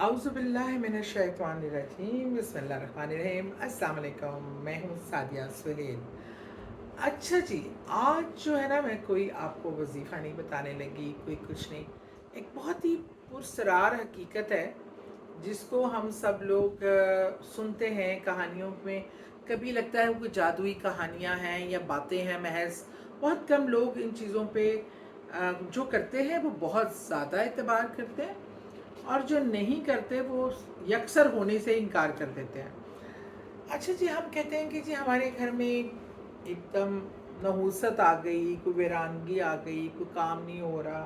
आउज़ुबिल्लाहिमिनश्शैतानिर्रजीम बिस्मिल्लाहिर्रहमानिर्रहीम अस्सलाम वालेकुम। मैं हूँ सादिया सुहेल। अच्छा जी, आज जो है ना मैं कोई आपको वजीफ़ा नहीं बताने लगी, कोई कुछ नहीं। एक बहुत ही पुरस्रार हकीकत है जिसको हम सब लोग सुनते हैं कहानियों में। कभी लगता है वो कोई जादुई कहानियाँ हैं या बातें हैं महज। बहुत कम लोग इन चीज़ों पे जो करते हैं वो बहुत ज़्यादा एतबार करते हैं, और जो नहीं करते वो यकसर होने से इनकार कर देते हैं। अच्छा जी, हम कहते हैं कि जी हमारे घर में एकदम नहूसत आ गई, कोई वीरानगी आ गई, कोई काम नहीं हो रहा,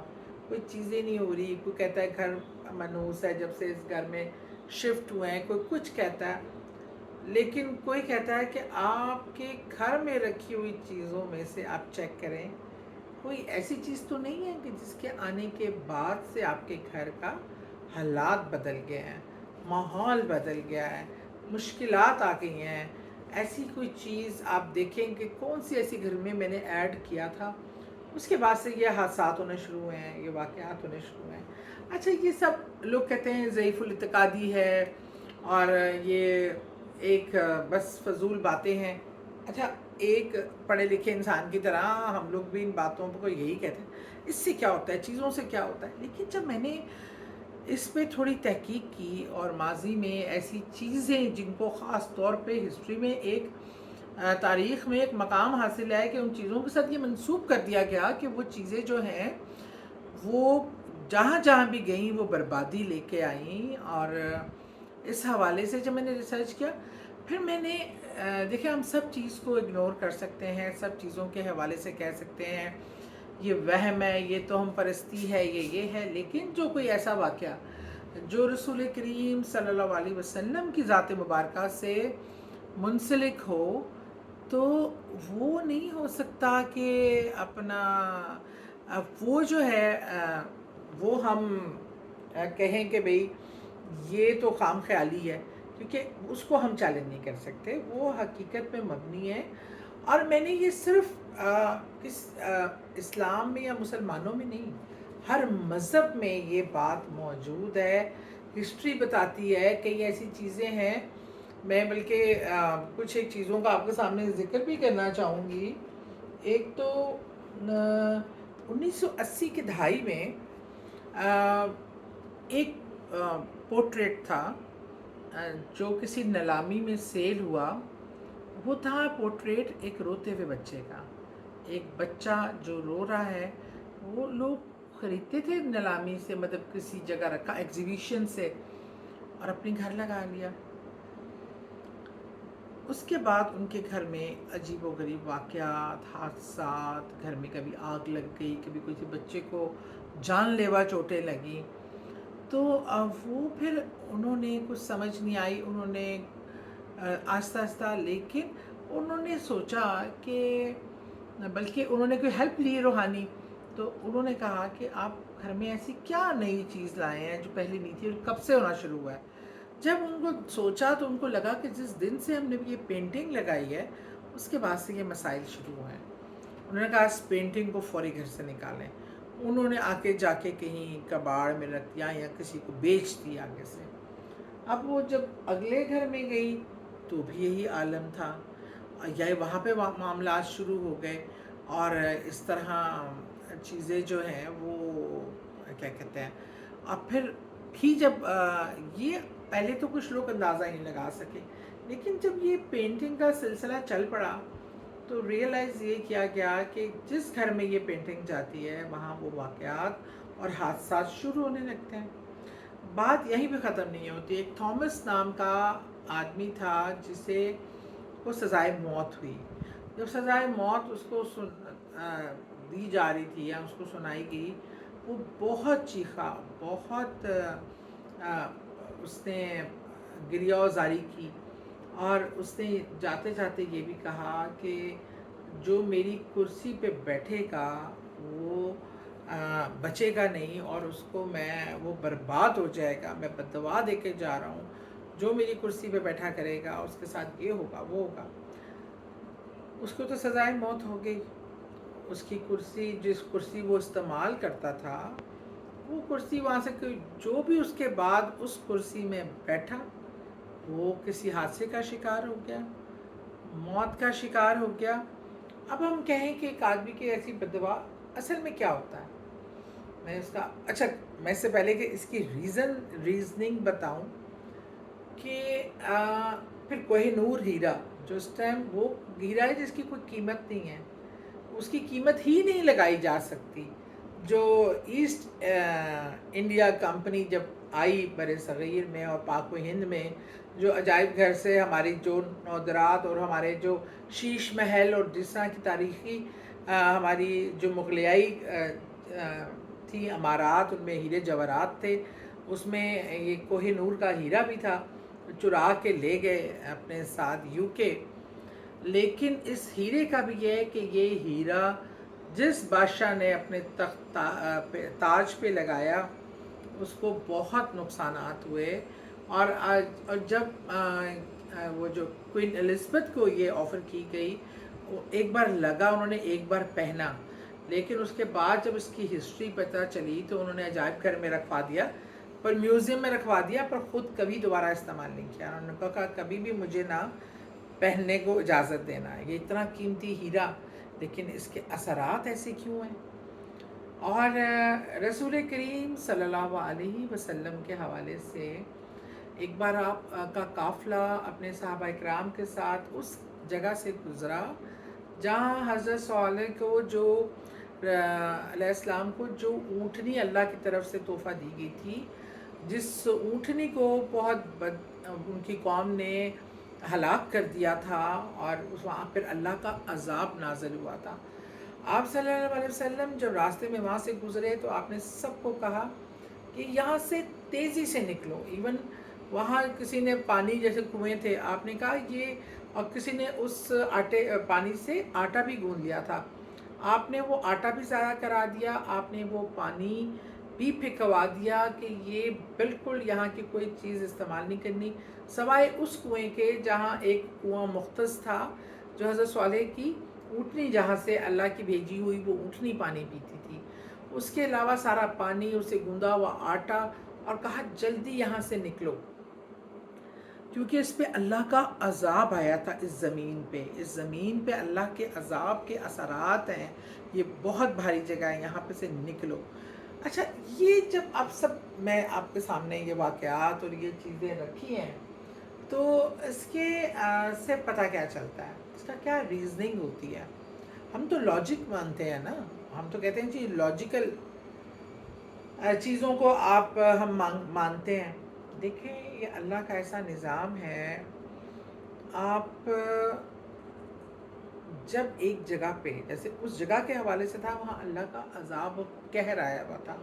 कोई चीज़ें नहीं हो रही, कोई कहता है घर मनहूस है जब से इस घर में शिफ्ट हुए हैं, कोई कुछ कहता है। लेकिन कोई कहता है कि आपके घर में रखी हुई चीज़ों में से आप चेक करें, कोई ऐसी चीज़ तो नहीं है कि जिसके आने के बाद से आपके घर का हालात बदल गए हैं, माहौल बदल गया है, मुश्किलात आ गई हैं। ऐसी कोई चीज़ आप देखें कि कौन सी ऐसी घर में मैंने ऐड किया था, उसके बाद से ये हादसात होने शुरू हुए हैं, ये वाक़यात होने शुरू हुए हैं। अच्छा, ये सब लोग कहते हैं ज़ईफ़ुल इत्तिक़ादी है और ये एक बस फ़ज़ूल बातें हैं। अच्छा, एक पढ़े लिखे इंसान की तरह हम लोग भी इन बातों को यही कहते हैं, इससे क्या होता है, चीज़ों से क्या होता है। लेकिन जब मैंने इस पे थोड़ी तहकीक की और माज़ी में ऐसी चीज़ें जिनको ख़ास तौर पे हिस्ट्री में एक तारीख़ में एक मकाम हासिल है कि उन चीज़ों के साथ ये मंसूब कर दिया गया कि वो चीज़ें जो हैं वो जहाँ जहाँ भी गईं वो बर्बादी लेके आईं। और इस हवाले से जब मैंने रिसर्च किया, फिर मैंने देखिए, हम सब चीज़ को इग्नोर कर सकते हैं, सब चीज़ों के हवाले से कह सकते हैं ये वहम है, ये तो हम परस्ती है, ये है। लेकिन जो कोई ऐसा वाक़या जो रसूल करीम सल्लल्लाहु अलैहि वसल्लम की ज़ात मुबारका से मुंसलिक हो, तो वो नहीं हो सकता कि अपना वो जो है वो हम कहें कि भाई ये तो खाम ख्याली है, क्योंकि उसको हम चैलेंज नहीं कर सकते, वो हकीकत पे मबनी है। और मैंने ये सिर्फ इस्लाम में या मुसलमानों में नहीं, हर मज़हब में ये बात मौजूद है। हिस्ट्री बताती है, कई ऐसी चीज़ें हैं। मैं बल्कि कुछ एक चीज़ों का आपके सामने ज़िक्र भी करना चाहूँगी। एक तो 1980 की दहाई में एक पोर्ट्रेट था जो किसी नीलामी में सेल हुआ। वो था पोर्ट्रेट एक रोते हुए बच्चे का। एक बच्चा जो रो रहा है, वो लोग ख़रीदते थे नीलामी से, मतलब किसी जगह रखा एग्ज़िबिशन से, और अपने घर लगा लिया। उसके बाद उनके घर में अजीबोगरीब वाक़यात, हादसात, घर में कभी आग लग गई, कभी किसी बच्चे को जानलेवा चोटें लगीं। तो वो फिर उन्होंने कुछ समझ नहीं आई, उन्होंने आहिस्ता आहिस्ता, लेकिन उन्होंने सोचा कि बल्कि उन्होंने कोई हेल्प ली रूहानी। तो उन्होंने कहा कि आप घर में ऐसी क्या नई चीज़ लाए हैं जो पहले नहीं थी और कब से होना शुरू हुआ है। जब उनको सोचा तो उनको लगा कि जिस दिन से हमने ये पेंटिंग लगाई है उसके बाद से ये मसाइल शुरू हुए हैं। उन्होंने कहा इस पेंटिंग को फौरी घर से निकालें। उन्होंने आके जाके कहीं कबाड़ में रख दिया या किसी को बेच दिया आगे से। अब वो जब अगले घर में गई तो भी यही आलम था, या वहाँ पे मामला शुरू हो गए। और इस तरह चीज़ें जो हैं वो क्या कहते हैं। अब फिर भी जब ये पहले तो कुछ लोग अंदाज़ा ही नहीं लगा सके, लेकिन जब ये पेंटिंग का सिलसिला चल पड़ा तो रियलाइज़ ये किया गया कि जिस घर में ये पेंटिंग जाती है वहाँ वो वाक़यात और हादसा शुरू होने लगते हैं। बात यहीं पे ख़त्म नहीं होती। एक थॉमस नाम का आदमी था जिसे को सज़ाए मौत हुई। जब सज़ाए मौत उसको दी जा रही थी या उसको सुनाई गई, वो बहुत चीखा, बहुत उसने गिरियाज़ारी की, और उसने जाते जाते ये भी कहा कि जो मेरी कुर्सी पे बैठेगा वो बचेगा नहीं, और उसको वो बर्बाद हो जाएगा। मैं बद्दुआ दे के जा रहा हूँ, जो मेरी कुर्सी पे बैठा करेगा उसके साथ ये होगा वो होगा। उसको तो सज़ाए मौत हो गई। उसकी कुर्सी, जिस कुर्सी वो इस्तेमाल करता था, वो कुर्सी वहाँ से कोई जो भी उसके बाद उस कुर्सी में बैठा वो किसी हादसे का शिकार हो गया, मौत का शिकार हो गया। अब हम कहें कि एक आदमी की ऐसी बददुआ असल में क्या होता है, मैं उसका अच्छा, मैं इससे पहले कि इसकी रीज़निंग बताऊं कि फिर कोहिनूर हीरा जो इस टाइम वो हीरा है जिसकी कोई कीमत नहीं है, उसकी कीमत ही नहीं लगाई जा सकती। जो ईस्ट इंडिया कंपनी जब आई बर सग़ीर में और पाक व हिंद में, जो अजायब घर से हमारी जो नौदरात और हमारे जो शीश महल और जिस तरह की तारीख़ी हमारी जो मुगलियाई थी अमारात, उनमें हीरे जवाहरात थे, उसमें ये कोहिनूर का हीरा भी था, चुरा के ले गए अपने साथ यूके। लेकिन इस हीरे का भी ये है कि ये हीरा जिस बादशाह ने अपने तख्त ताज पे लगाया उसको बहुत नुकसानात हुए। और जब वो जो क्वीन एलिज़ाबेथ को ये ऑफ़र की गई, वो एक बार लगा, उन्होंने एक बार पहना, लेकिन उसके बाद जब इसकी हिस्ट्री पता चली तो उन्होंने अजायब घर में रखवा दिया, पर म्यूज़ियम में रखवा दिया, पर ख़ुद कभी दोबारा इस्तेमाल नहीं किया। उन्होंने कहा कभी भी मुझे ना पहनने को इजाज़त देना है, ये इतना कीमती हीरा, लेकिन इसके असरात ऐसे क्यों हैं। और रसूल करीम सल्लल्लाहु अलैहि वसल्लम के हवाले से एक बार आप का काफ़िला अपने सहाबा इकराम के साथ उस जगह से गुज़रा जहाँ हज़रत सॉलेह को जो अलैहिस्सलाम को जो ऊँटनी अल्लाह की तरफ से तोहफ़ा दी गई थी, जिस ऊँटनी को बहुत उनकी कौम ने हलाक कर दिया था और उस वहाँ पर अल्लाह का अज़ाब नाज़िल हुआ था। आप सल्लल्लाहु अलैहि वसल्लम जब रास्ते में वहाँ से गुज़रे तो आपने सबको कहा कि यहाँ से तेज़ी से निकलो। इवन वहाँ किसी ने पानी, जैसे कुएँ थे, आपने कहा ये, और किसी ने उस पानी से आटा भी गूँध लिया था, आपने वो आटा भी ज़ाया करा दिया, आपने वो पानी भी फेंकवा दिया कि ये बिल्कुल यहाँ की कोई चीज़ इस्तेमाल नहीं करनी, सवाए उस कुएँ के जहाँ एक कुआँ मुख्तस था, जो हज़रत सॉलेह की ऊँटनी, जहाँ से अल्लाह की भेजी हुई वो ऊँटनी पानी पीती थी। उसके अलावा सारा पानी, उसे गूँधा हुआ आटा, और कहा जल्दी यहाँ से निकलो, क्योंकि इस पे अल्लाह का अज़ाब आया था। इस ज़मीन पे अल्लाह के अज़ाब के असरात हैं, ये बहुत भारी जगह है, यहाँ पे से निकलो। अच्छा, ये जब आप सब, मैं आपके सामने ये वाक़यात और ये चीज़ें रखी हैं, तो इसके से पता क्या चलता है, इसका क्या रीज़निंग होती है। हम तो लॉजिक मानते हैं ना, हम तो कहते हैं जी लॉजिकल चीज़ों को आप हम मानते हैं। देखिए, ये अल्लाह का ऐसा निज़ाम है, आप जब एक जगह पे, जैसे उस जगह के हवाले से था, वहाँ अल्लाह का अज़ाब कहर आया हुआ था।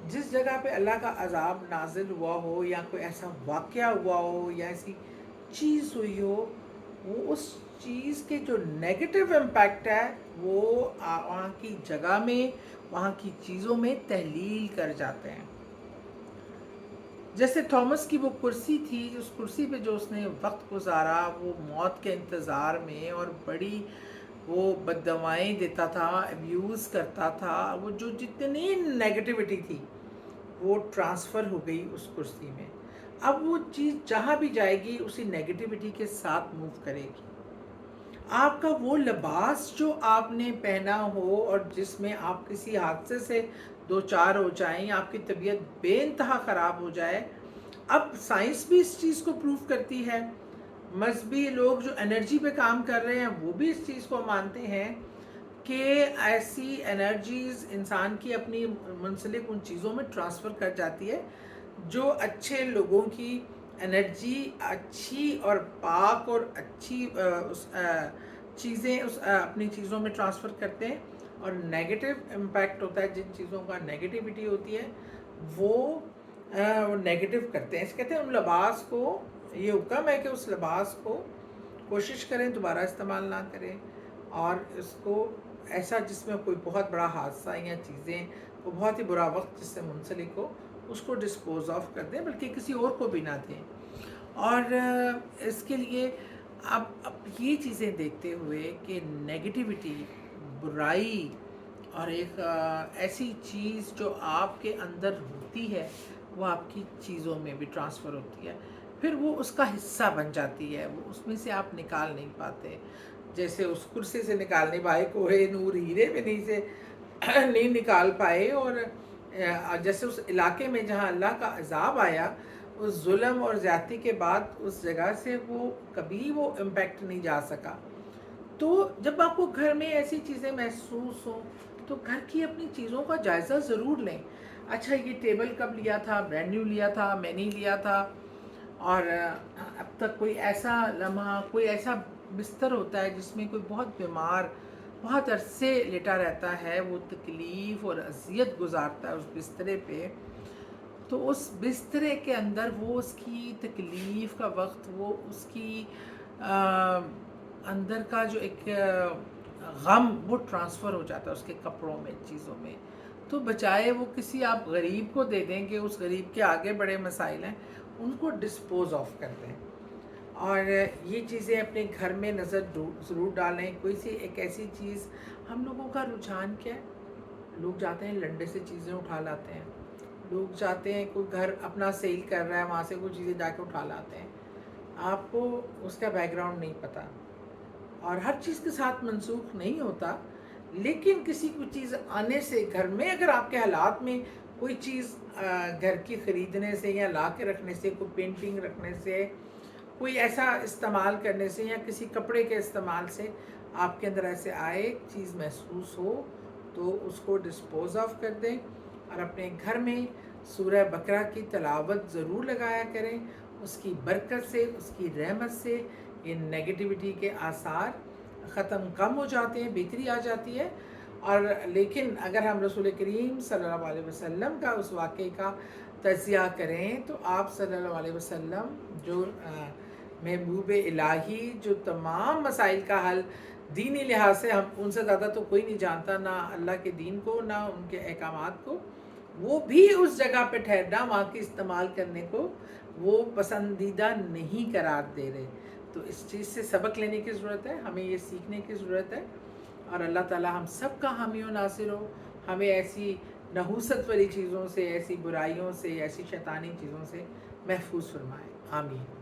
जिस जगह पे अल्लाह का अज़ाब नाज़िल हुआ हो, या कोई ऐसा वाक़या हुआ हो, या ऐसी चीज़ हुई हो, वो उस चीज़ के जो नेगेटिव इम्पैक्ट है वो वहाँ की जगह में, वहाँ की चीज़ों में तहलील कर जाते हैं। जैसे थॉमस की वो कुर्सी थी, उस कुर्सी पे जो उसने वक्त गुजारा वो मौत के इंतज़ार में, और बड़ी वो बद्दुआएं देता था, अब्यूज़ करता था, वो जो जितनी नेगेटिविटी थी वो ट्रांसफ़र हो गई उस कुर्सी में। अब वो चीज़ जहाँ भी जाएगी उसी नेगेटिविटी के साथ मूव करेगी। आपका वो लिबास जो आपने पहना हो और जिसमें आप किसी हादसे से दो चार हो जाएं, आपकी तबीयत बेइंतहा ख़राब हो जाए, अब साइंस भी इस चीज़ को प्रूव करती है। मजहबी लोग जो एनर्जी पे काम कर रहे हैं वो भी इस चीज़ को मानते हैं कि ऐसी एनर्जीज़ इंसान की अपनी मुंसलिक उन चीज़ों में ट्रांसफ़र कर जाती है, जो अच्छे लोगों की एनर्जी अच्छी और पाक और अच्छी चीज़ें अपनी चीज़ों में ट्रांसफ़र करते हैं, और नेगेटिव इम्पैक्ट होता है, जिन चीज़ों का नेगेटिविटी होती है वो नेगेटिव करते हैं। इसे कहते हैं उन लिबास को, ये हुक्म है कि उस लिबास को कोशिश करें दोबारा इस्तेमाल ना करें, और इसको ऐसा जिसमें कोई बहुत बड़ा हादसा या चीज़ें को बहुत ही बुरा वक्त जिससे मुंसलिक हो, उसको डिस्पोज ऑफ कर दें, बल्कि किसी और को भी ना दें। और इसके लिए अब ये चीज़ें देखते हुए कि नेगेटिविटी, बुराई اور ایک ایسی چیز جو آپ کے اندر ہوتی ہے وہ آپ کی چیزوں میں بھی ٹرانسفر ہوتی ہے، پھر وہ اس کا حصہ بن جاتی ہے، وہ اس میں سے آپ نکال نہیں پاتے. جیسے اس کرسی سے نکال نہیں پائے کوہ نور ہیرے میں نہیں سے نہیں نکال پائے، اور جیسے اس علاقے میں جہاں اللہ کا عذاب آیا، اس ظلم اور زیادتی کے بعد اس جگہ سے وہ کبھی وہ امپیکٹ نہیں جا سکا. تو جب آپ کو گھر میں ایسی چیزیں محسوس ہوں تو گھر کی اپنی چیزوں کا جائزہ ضرور لیں. اچھا یہ ٹیبل کب لیا تھا، برانڈ نیو لیا تھا، میں نہیں لیا تھا، اور اب تک کوئی ایسا لمحہ، کوئی ایسا بستر ہوتا ہے جس میں کوئی بہت بیمار بہت عرصے لیٹا رہتا ہے، وہ تکلیف اور اذیت گزارتا ہے اس بسترے پہ، تو اس بسترے کے اندر وہ اس کی تکلیف کا وقت، وہ اس کی اندر کا جو ایک غم وہ ٹرانسفر ہو جاتا ہے اس کے کپڑوں میں، چیزوں میں. تو بجائے وہ کسی آپ غریب کو دے دیں کہ اس غریب کے آگے بڑے مسائل ہیں، ان کو ڈسپوز آف کر دیں. اور یہ چیزیں اپنے گھر میں نظر ضرور ڈالیں. کوئی سی ایک ایسی چیز، ہم لوگوں کا رجحان کیا ہے، لوگ جاتے ہیں لنڈے سے چیزیں اٹھا لاتے ہیں، لوگ جاتے ہیں کوئی گھر اپنا سیل کر رہا ہے وہاں سے کوئی چیزیں جا کے اٹھا لاتے ہیں. آپ کو اس کا بیک گراؤنڈ نہیں پتہ، اور ہر چیز کے ساتھ منسوخ نہیں ہوتا، لیکن کسی کو چیز آنے سے گھر میں اگر آپ کے حالات میں کوئی چیز گھر کی خریدنے سے یا لا کے رکھنے سے، کوئی پینٹنگ رکھنے سے، کوئی ایسا استعمال کرنے سے، یا کسی کپڑے کے استعمال سے آپ کے اندر ایسے آئے چیز محسوس ہو، تو اس کو ڈسپوز آف کر دیں. اور اپنے گھر میں سورہ بقرہ کی تلاوت ضرور لگایا کریں. اس کی برکت سے، اس کی رحمت سے یہ نیگیٹیوٹی کے آثار ختم کم ہو جاتے ہیں، بہتری آ جاتی ہے. اور لیکن اگر ہم رسول کریم صلی اللہ علیہ وسلم کا اس واقعے کا تجزیہ کریں تو آپ صلی اللہ علیہ وسلم جو محبوب الہی، جو تمام مسائل کا حل دینی لحاظ سے، ہم ان سے زیادہ تو کوئی نہیں جانتا، نہ اللہ کے دین کو نہ ان کے احکامات کو، وہ بھی اس جگہ پہ ٹھہرنا، وہاں کی استعمال کرنے کو وہ پسندیدہ نہیں قرار دے رہے. تو اس چیز سے سبق لینے کی ضرورت ہے، ہمیں یہ سیکھنے کی ضرورت ہے. اور اللہ تعالی ہم سب کا حامی و ناصر ہو، ہمیں ایسی نحوست والی چیزوں سے، ایسی برائیوں سے، ایسی شیطانی چیزوں سے محفوظ فرمائے. آمین.